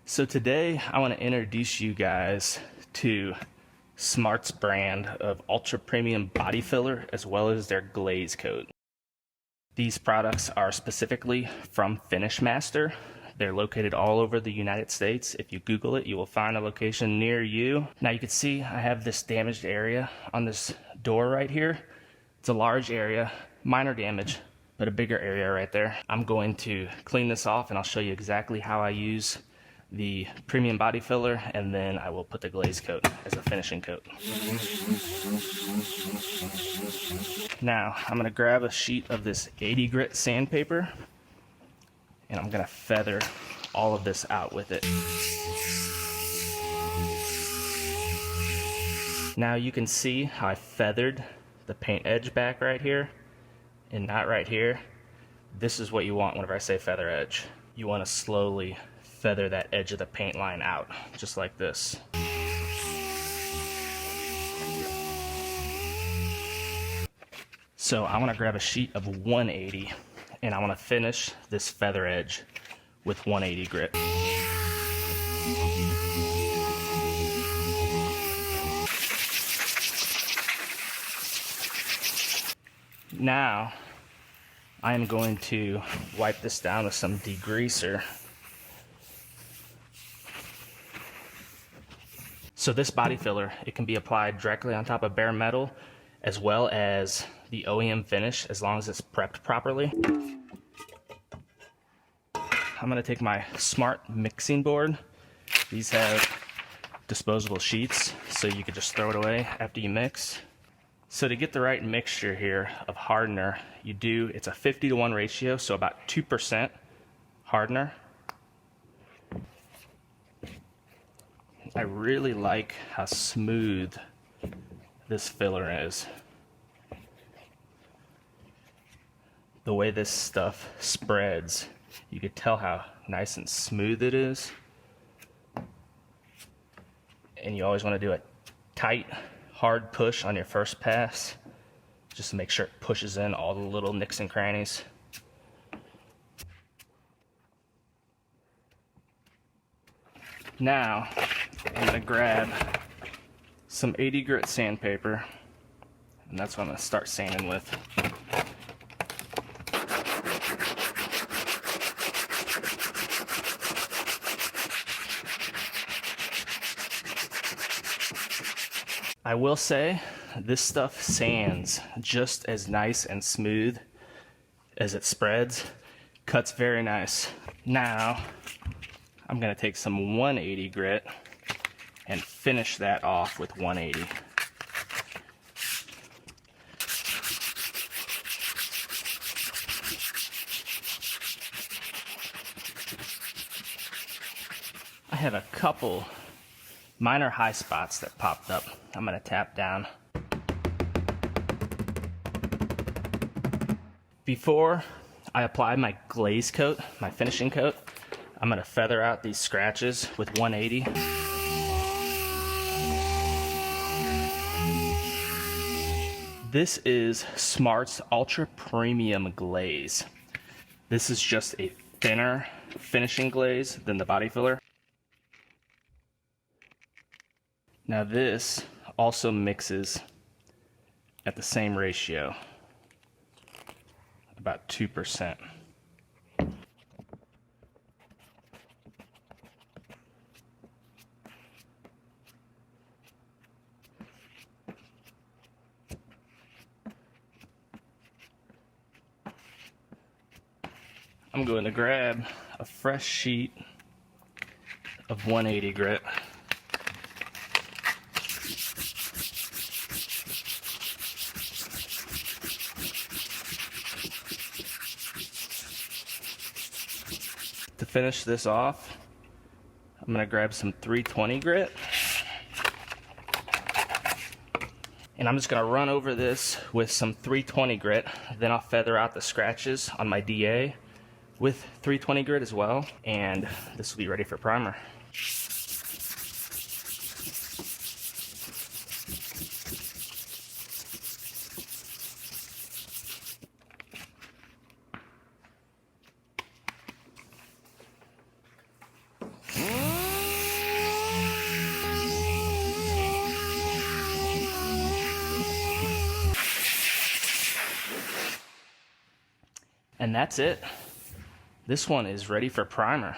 So today I want to introduce you guys to Smart's brand of Ultra Premium Body Filler as well as their Glaze Coat. These products are specifically from Finish Master. They're located all over the United States. If you Google it, you will find a location near you. Now you can see I have this damaged area on this door right here. It's a large area, minor damage, but a bigger area right there. I'm going to clean this off and I'll show you exactly how I use the premium body filler, and then I will put the glaze coat as a finishing coat. Now I'm going to grab a sheet of this 80 grit sandpaper and I'm going to feather all of this out with it. Now you can see how I feathered the paint edge back right here and not right here. This is what you want whenever I say feather edge. You want to slowly feather that edge of the paint line out, just like this. So I want to grab a sheet of 180 and I want to finish this feather edge with 180 grit. Now I am going to wipe this down with some degreaser. So this body filler, it can be applied directly on top of bare metal as well as the OEM finish as long as it's prepped properly. I'm going to take my Smart mixing board. These have disposable sheets so you could just throw it away after you mix. So to get the right mixture here of hardener, it's a 50-to-1 ratio, so about 2% hardener. I really like how smooth this filler is. The way this stuff spreads, you can tell how nice and smooth it is. And you always want to do a tight, hard push on your first pass, just to make sure it pushes in all the little nicks and crannies. Now, I'm going to grab some 80 grit sandpaper, and that's what I'm going to start sanding with. I will say, this stuff sands just as nice and smooth as it spreads. Cuts very nice. Now, I'm going to take some 180 grit and finish that off with 180. I have a couple minor high spots that popped up. I'm going to tap down. Before I apply my glaze coat, my finishing coat, I'm going to feather out these scratches with 180. This is Smart's Ultra Premium Glaze. This is just a thinner finishing glaze than the body filler. Now this also mixes at the same ratio, about 2%. I'm going to grab a fresh sheet of 180 grit. To finish this off, I'm going to grab some 320 grit. And I'm just going to run over this with some 320 grit. Then I'll feather out the scratches on my DA with 320 grit as well, and this will be ready for primer. And that's it. This one is ready for primer.